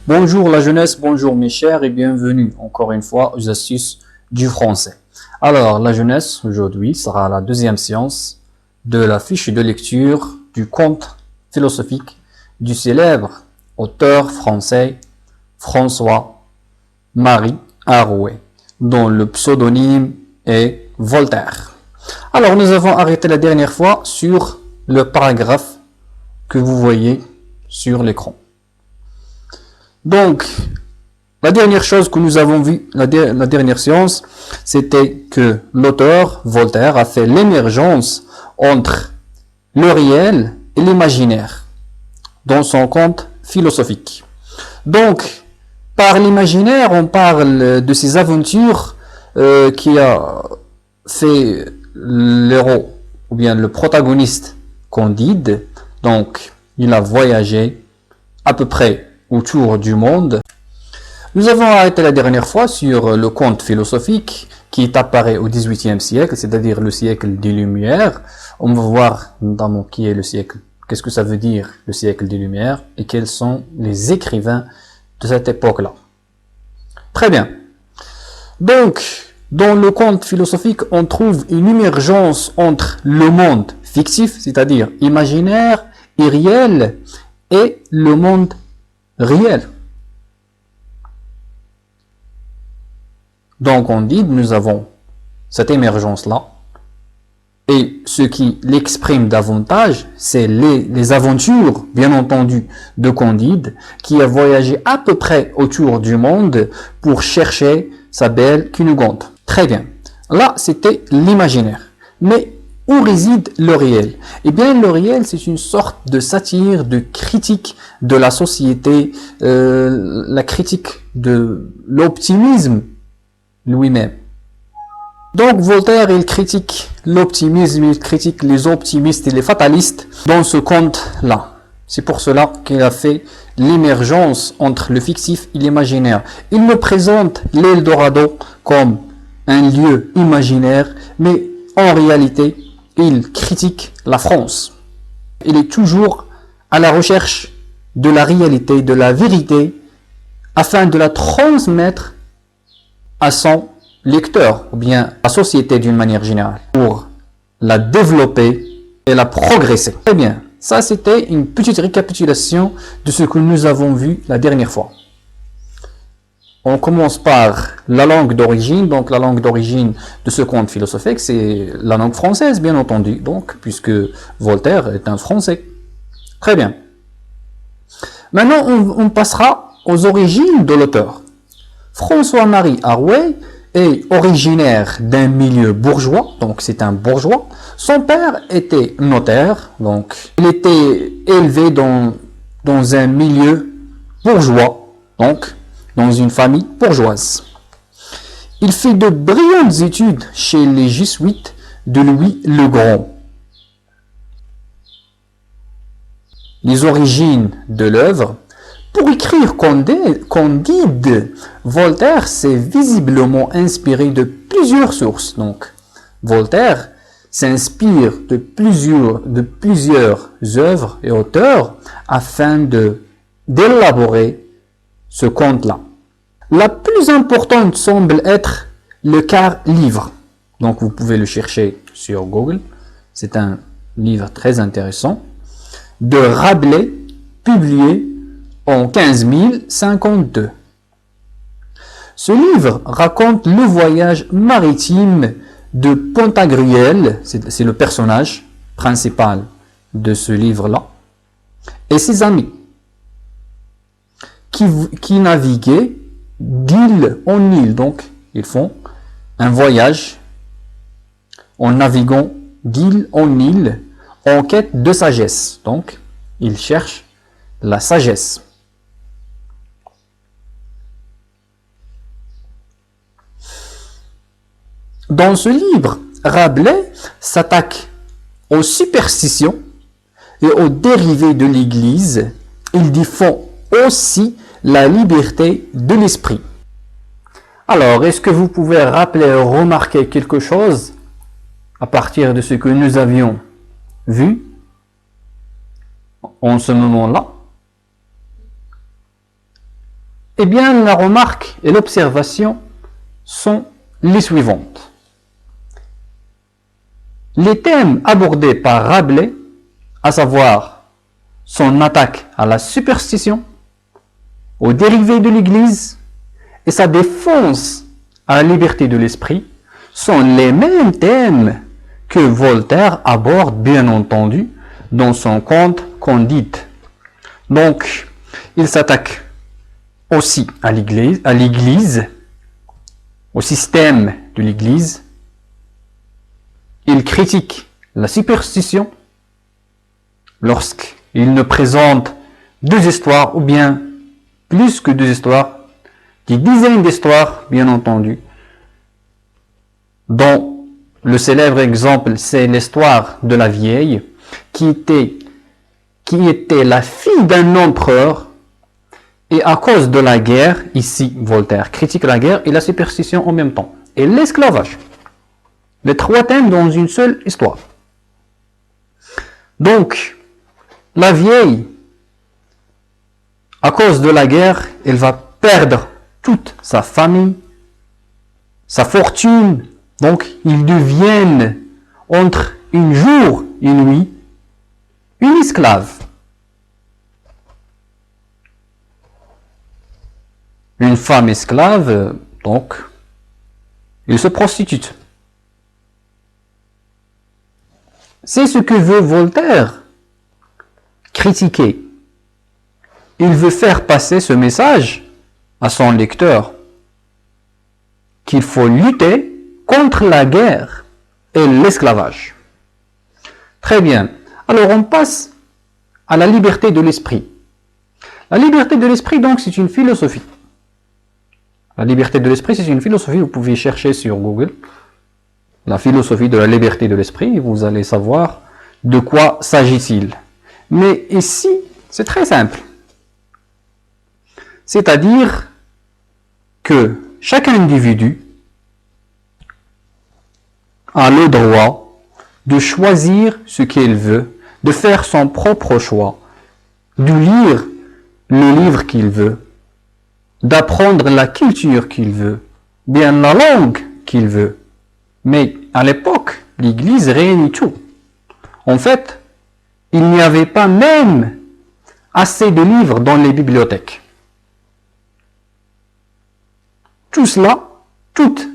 Bonjour la jeunesse, bonjour mes chers et bienvenue encore une fois aux astuces du français. Alors la jeunesse, aujourd'hui sera la deuxième séance de la fiche de lecture du conte philosophique du célèbre auteur français François-Marie Arouet, dont le pseudonyme est Voltaire. Alors nous avons arrêté la dernière fois sur le paragraphe que vous voyez sur l'écran. Donc, la dernière chose que nous avons vue, la dernière séance, c'était que l'auteur, Voltaire, a fait l'émergence entre le réel et l'imaginaire dans son conte philosophique. Donc, par l'imaginaire, on parle de ces aventures qui a fait l'héros, ou bien le protagoniste Candide. Donc, il a voyagé à peu près autour du monde. Nous avons arrêté la dernière fois sur le conte philosophique qui apparaît au XVIIIe siècle, c'est-à-dire le siècle des Lumières. On va voir notamment qui est le siècle, qu'est-ce que ça veut dire le siècle des Lumières et quels sont les écrivains de cette époque-là. Très bien. Donc, dans le conte philosophique, on trouve une émergence entre le monde fictif, c'est-à-dire imaginaire, irréel, et le monde réel. Donc on dit, nous avons cette émergence-là, et ce qui l'exprime davantage, c'est les aventures, bien entendu, de Candide, qui a voyagé à peu près autour du monde pour chercher sa belle Cunégonde. Très bien. Là, c'était l'imaginaire. Mais où réside le réel? Eh bien, le réel, c'est une sorte de satire, de critique de la société, la critique de l'optimisme lui-même. Donc, Voltaire, il critique l'optimisme, il critique les optimistes et les fatalistes dans ce conte-là. C'est pour cela qu'il a fait l'émergence entre le fictif et l'imaginaire. Il me présente l'Eldorado comme un lieu imaginaire, mais en réalité, il critique la France. Il est toujours à la recherche de la réalité, de la vérité, afin de la transmettre à son lecteur, ou bien à la société d'une manière générale, pour la développer et la progresser. Très bien, ça c'était une petite récapitulation de ce que nous avons vu la dernière fois. On commence par la langue d'origine. Donc la langue d'origine de ce conte philosophique, c'est la langue française, bien entendu, donc puisque Voltaire est un Français. Très bien. Maintenant, on passera aux origines de l'auteur. François-Marie Arouet est originaire d'un milieu bourgeois, donc c'est un bourgeois. Son père était notaire, donc il était élevé dans un milieu bourgeois, donc dans une famille bourgeoise. Il fait de brillantes études chez les jésuites de Louis le Grand. Les origines de l'œuvre. Pour écrire Candide, Voltaire s'est visiblement inspiré de plusieurs sources. Donc, Voltaire s'inspire de plusieurs œuvres et auteurs afin d'élaborer ce conte-là. La plus importante semble être le quart-livre. Donc vous pouvez le chercher sur Google. C'est un livre très intéressant de Rabelais, publié en 1552. Ce livre raconte le voyage maritime de Pantagruel, c'est le personnage principal de ce livre-là, et ses amis, qui naviguaient d'île en île. Donc, ils font un voyage en naviguant d'île en île en quête de sagesse. Donc, ils cherchent la sagesse. Dans ce livre, Rabelais s'attaque aux superstitions et aux dérivés de l'Église. Il défend aussi la liberté de l'esprit. Alors, est-ce que vous pouvez rappeler ou remarquer quelque chose à partir de ce que nous avions vu en ce moment-là? Eh bien, la remarque et l'observation sont les suivantes. Les thèmes abordés par Rabelais, à savoir son attaque à la superstition, aux dérivés de l'Église et sa défense à la liberté de l'esprit, sont les mêmes thèmes que Voltaire aborde, bien entendu, dans son conte Candide. Donc, il s'attaque aussi à l'Église, au système de l'Église. Il critique la superstition lorsqu'il nous présente deux histoires, ou bien plus que deux histoires, des dizaines d'histoires, bien entendu, dont le célèbre exemple, c'est l'histoire de la vieille, qui était la fille d'un empereur, et à cause de la guerre, ici Voltaire critique la guerre et la superstition en même temps, et l'esclavage. Les trois thèmes dans une seule histoire. Donc, la vieille, à cause de la guerre, elle va perdre toute sa famille, sa fortune. Donc, ils deviennent, entre un jour et une nuit, une esclave. Une femme esclave, donc, il se prostitue. C'est ce que veut Voltaire critiquer. Il veut faire passer ce message à son lecteur qu'il faut lutter contre la guerre et l'esclavage. Très bien. Alors on passe à la liberté de l'esprit. La liberté de l'esprit, donc, c'est une philosophie. La liberté de l'esprit, c'est une philosophie. Vous pouvez chercher sur Google la philosophie de la liberté de l'esprit et vous allez savoir de quoi s'agit-il. Mais ici, c'est très simple. C'est-à-dire que chaque individu a le droit de choisir ce qu'il veut, de faire son propre choix, de lire le livre qu'il veut, d'apprendre la culture qu'il veut, bien la langue qu'il veut. Mais à l'époque, l'Église réunit tout. En fait, il n'y avait pas même assez de livres dans les bibliothèques. Tout cela, toute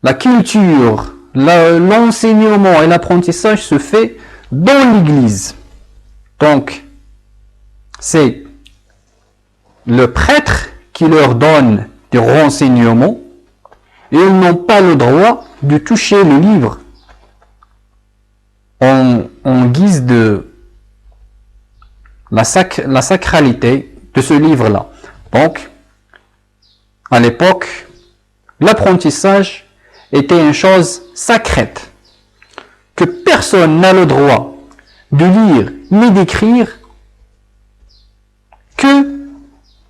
la culture, l'enseignement et l'apprentissage se fait dans l'Église. Donc, c'est le prêtre qui leur donne des renseignements et ils n'ont pas le droit de toucher le livre en guise de la sacralité de ce livre-là. Donc, à l'époque, l'apprentissage était une chose sacrée, que personne n'a le droit de lire ni d'écrire que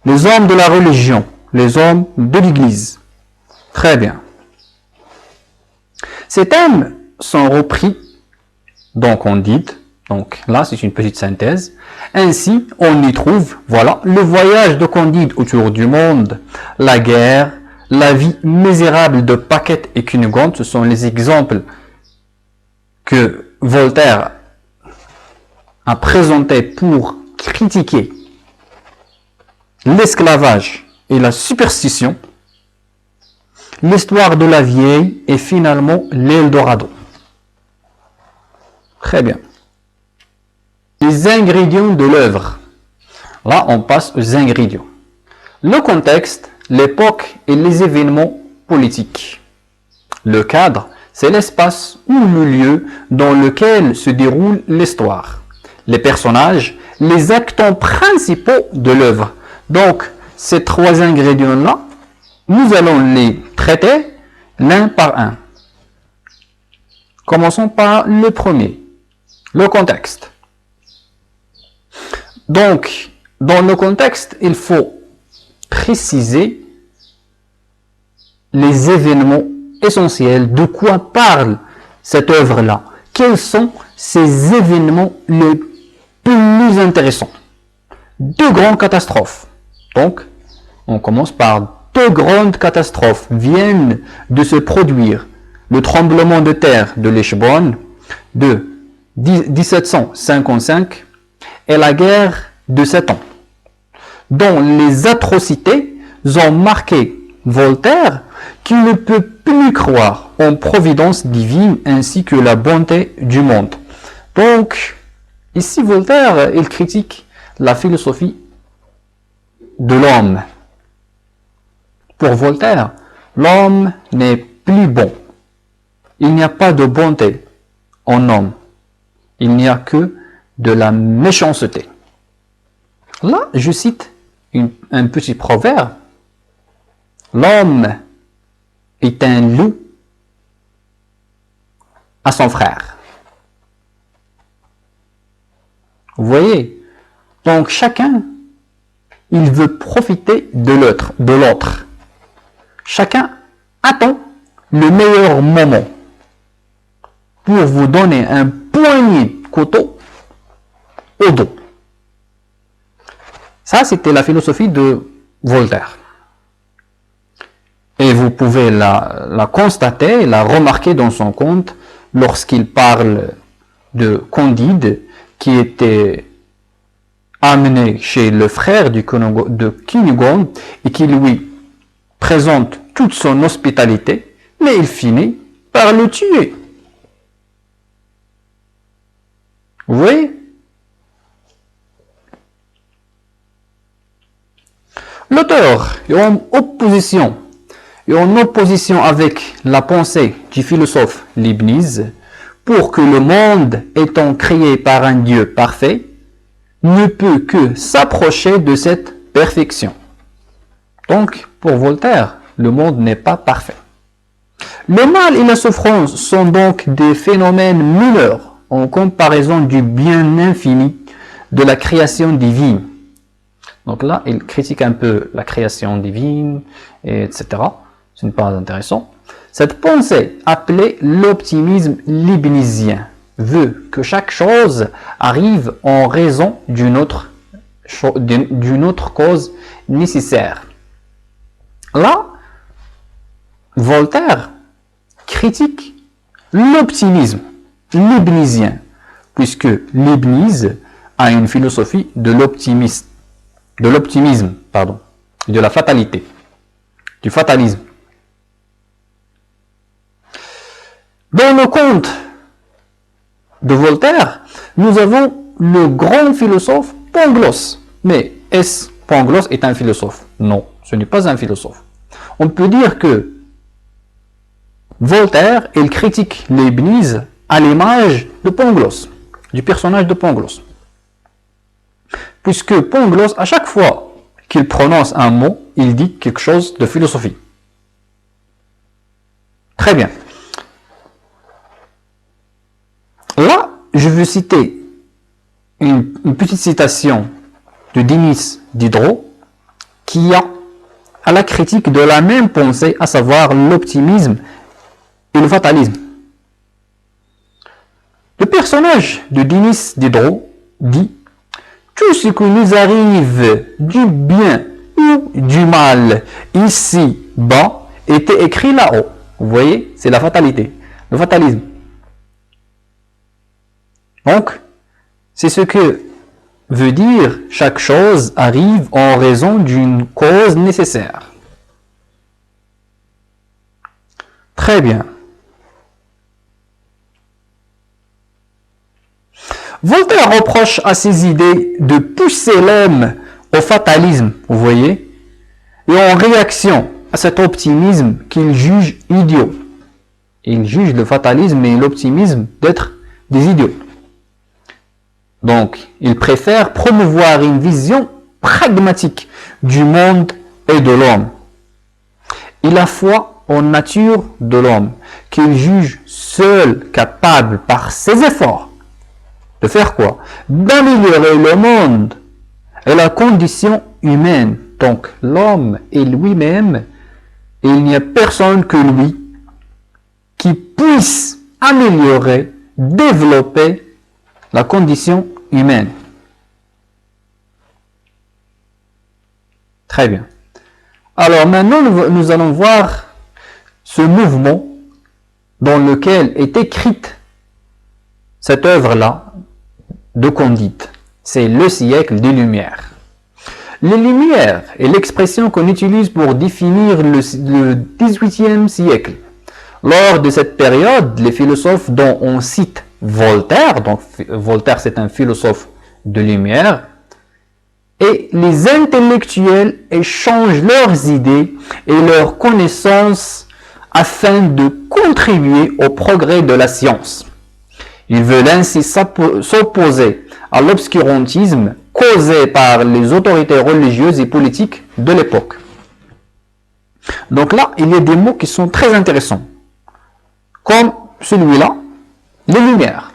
les hommes de la religion, les hommes de l'Église. Très bien. Ces thèmes sont repris dans Candide. Donc là, c'est une petite synthèse. Ainsi, on y trouve, voilà, le voyage de Candide autour du monde, la guerre, la vie misérable de Paquette et Cunégonde. Ce sont les exemples que Voltaire a présentés pour critiquer l'esclavage et la superstition. L'histoire de la vieille et finalement l'Eldorado. Très bien. Les ingrédients de l'œuvre. Là, on passe aux ingrédients. Le contexte, l'époque et les événements politiques. Le cadre, c'est l'espace ou le lieu dans lequel se déroule l'histoire. Les personnages, les acteurs principaux de l'œuvre. Donc, ces trois ingrédients-là, nous allons les traiter l'un par un. Commençons par le premier, le contexte. Donc, dans le contexte, il faut préciser les événements essentiels, de quoi parle cette œuvre-là. Quels sont ces événements les plus intéressants? Deux grandes catastrophes. Donc, On commence par deux grandes catastrophes viennent de se produire. Le tremblement de terre de Lichbonne de 1755 et la guerre de 7 ans, dont les atrocités ont marqué Voltaire, qui ne peut plus croire en providence divine ainsi que la bonté du monde. Donc, ici Voltaire, il critique la philosophie de l'homme. Pour Voltaire, l'homme n'est plus bon. Il n'y a pas de bonté en homme. Il n'y a que de la méchanceté. Là, je cite un petit proverbe. L'homme est un loup à son frère. Vous voyez? Donc chacun, il veut profiter de l'autre. Chacun attend le meilleur moment pour vous donner un poignet de couteau au dos. Ça, c'était la philosophie de Voltaire. Et vous pouvez la constater, la remarquer dans son conte lorsqu'il parle de Candide qui était amené chez le frère de Cunégonde et qui lui présente toute son hospitalité, mais il finit par le tuer. Vous voyez? L'auteur est en opposition avec la pensée du philosophe Leibniz, pour que le monde étant créé par un Dieu parfait, ne peut que s'approcher de cette perfection. Donc, pour Voltaire, le monde n'est pas parfait. Le mal et la souffrance sont donc des phénomènes mineurs en comparaison du bien infini de la création divine. Donc là, il critique un peu la création divine, etc. Ce n'est pas intéressant. Cette pensée, appelée l'optimisme leibnizien, veut que chaque chose arrive en raison d'une autre cause nécessaire. Là, Voltaire critique l'optimisme leibnizien, puisque Leibniz a une philosophie de l'optimisme, de la fatalité, du fatalisme. Dans le conte de Voltaire, nous avons le grand philosophe Pangloss. Mais est-ce Pangloss est un philosophe? Non, ce n'est pas un philosophe. On peut dire que Voltaire, il critique Leibniz à l'image de Pangloss, du personnage de Pangloss. Puisque Pangloss, à chaque fois qu'il prononce un mot, il dit quelque chose de philosophie. Très bien. Là, je veux citer une petite citation de Denis Diderot qui a à la critique de la même pensée, à savoir l'optimisme et le fatalisme. Le personnage de Denis Diderot dit « Tout ce qui nous arrive du bien ou du mal ici-bas était écrit là-haut. » Vous voyez, c'est la fatalité, le fatalisme. Donc, c'est ce que veut dire chaque chose arrive en raison d'une cause nécessaire. Très bien. Voltaire reproche à ses idées de pousser l'homme au fatalisme, vous voyez, et en réaction à cet optimisme qu'il juge idiot. Il juge le fatalisme et l'optimisme d'être des idiots. Donc, il préfère promouvoir une vision pragmatique du monde et de l'homme. Il a foi en nature de l'homme, qu'il juge seul capable par ses efforts de faire quoi? D'améliorer le monde et la condition humaine. Donc, l'homme est lui-même, et il n'y a personne que lui qui puisse améliorer, développer la condition humaine. Très bien. Alors maintenant, nous allons voir ce mouvement dans lequel est écrite cette œuvre-là de Candide. C'est le siècle des Lumières. Les Lumières est l'expression qu'on utilise pour définir le XVIIIe siècle. Lors de cette période, les philosophes dont on cite Voltaire, donc Voltaire c'est un philosophe de Lumière, et les intellectuels échangent leurs idées et leurs connaissances afin de contribuer au progrès de la science. Ils veulent ainsi s'opposer à l'obscurantisme causé par les autorités religieuses et politiques de l'époque. Donc là, il y a des mots qui sont très intéressants, comme celui-là, les Lumières.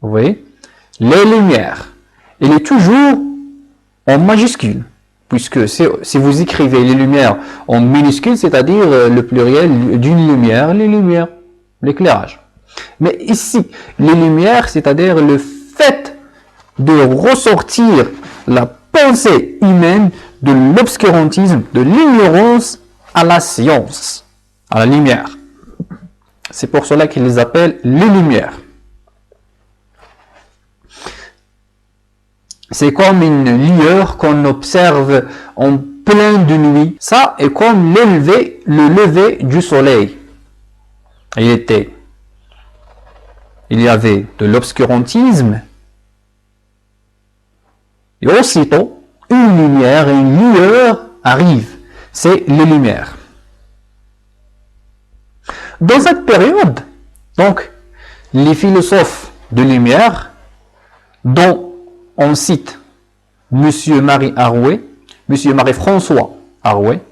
Vous voyez, les Lumières. Il est toujours en majuscule, puisque si vous écrivez les Lumières en minuscule, c'est-à-dire le pluriel d'une lumière, les lumières, l'éclairage. Mais ici, les Lumières, c'est-à-dire le fait de ressortir la pensée humaine de l'obscurantisme, de l'ignorance à la science, à la lumière. C'est pour cela qu'ils les appellent les Lumières. C'est comme une lueur qu'on observe en plein de nuit. Ça est comme le lever du soleil. Il y avait de l'obscurantisme et aussitôt une lumière et une lueur arrivent. C'est les Lumières. Dans cette période, donc, les philosophes de Lumière, dont on cite M. Marie-François Arouet,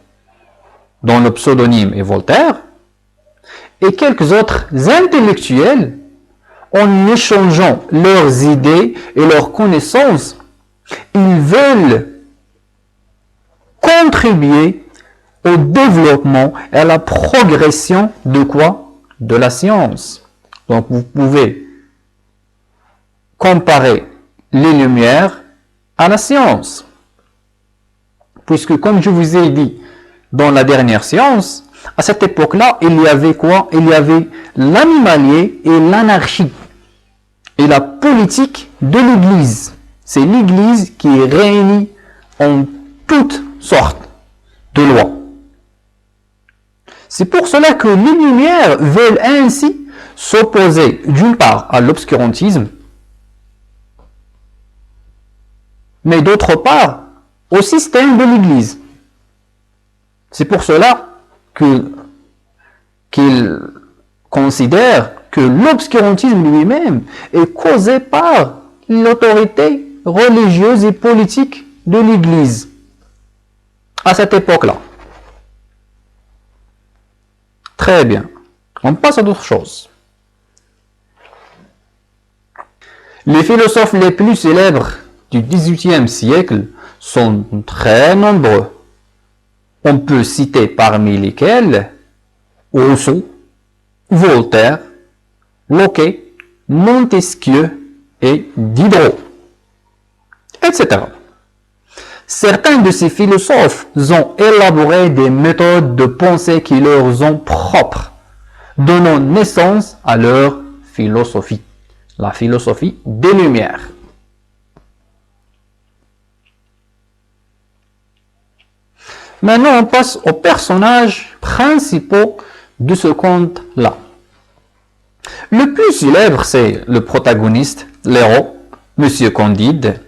dont le pseudonyme est Voltaire, et quelques autres intellectuels, en échangeant leurs idées et leurs connaissances, ils veulent contribuer au développement et à la progression de quoi? De la science. Donc vous pouvez comparer les Lumières à la science. Puisque comme je vous ai dit dans la dernière séance, à cette époque-là, il y avait quoi? Il y avait l'animalier et l'anarchie. Et la politique de l'Église. C'est l'Église qui réunit en toutes sortes de lois. C'est pour cela que les Lumières veulent ainsi s'opposer d'une part à l'obscurantisme, mais d'autre part au système de l'Église. C'est pour cela qu'ils considèrent que l'obscurantisme lui-même est causé par l'autorité religieuse et politique de l'Église à cette époque-là. Très bien. On passe à d'autres choses. Les philosophes les plus célèbres du XVIIIe siècle sont très nombreux. On peut citer parmi lesquels Rousseau, Voltaire, Locke, Montesquieu et Diderot, etc. Certains de ces philosophes ont élaboré des méthodes de pensée qui leur sont propres, donnant naissance à leur philosophie, la philosophie des Lumières. Maintenant, on passe aux personnages principaux de ce conte-là. Le plus célèbre, c'est le protagoniste, l'héros, Monsieur Candide.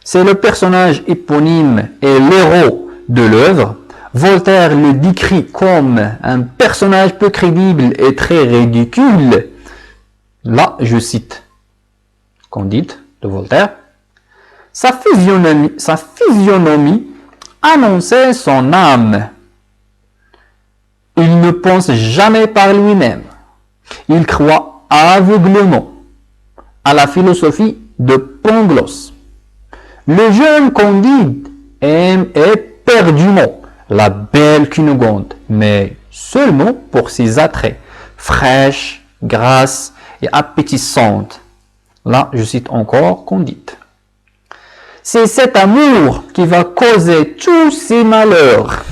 C'est le personnage éponyme et l'héros de l'œuvre. Voltaire le décrit comme un personnage peu crédible et très ridicule. Là, je cite Candide de Voltaire. Sa physionomie annonçait son âme. Il ne pense jamais par lui-même. Il croit aveuglément à la philosophie de Pangloss. Le jeune Candide aime éperdument la belle Cunégonde, mais seulement pour ses attraits, fraîches, grasses et appétissantes. Là, je cite encore Candide. c'est cet amour qui va causer tous ces malheurs.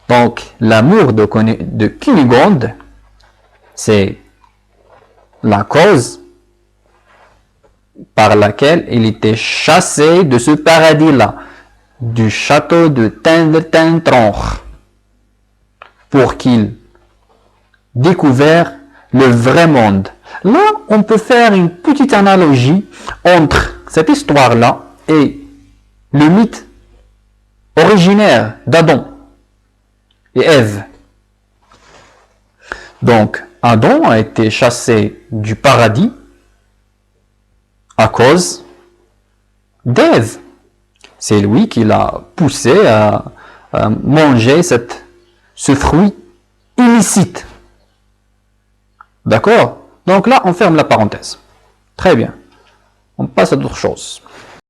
Donc, l'amour de Cunégonde, c'est la cause par laquelle il était chassé de ce paradis-là, du château de Tintentronch, pour qu'il découvre le vrai monde. Là, on peut faire une petite analogie entre cette histoire-là et le mythe originaire d'Adam et Ève. Donc, Adam a été chassé du paradis à cause d'Ève. C'est lui qui l'a poussé à manger ce fruit illicite. D'accord? Donc là, on ferme la parenthèse. Très bien. On passe à d'autres choses.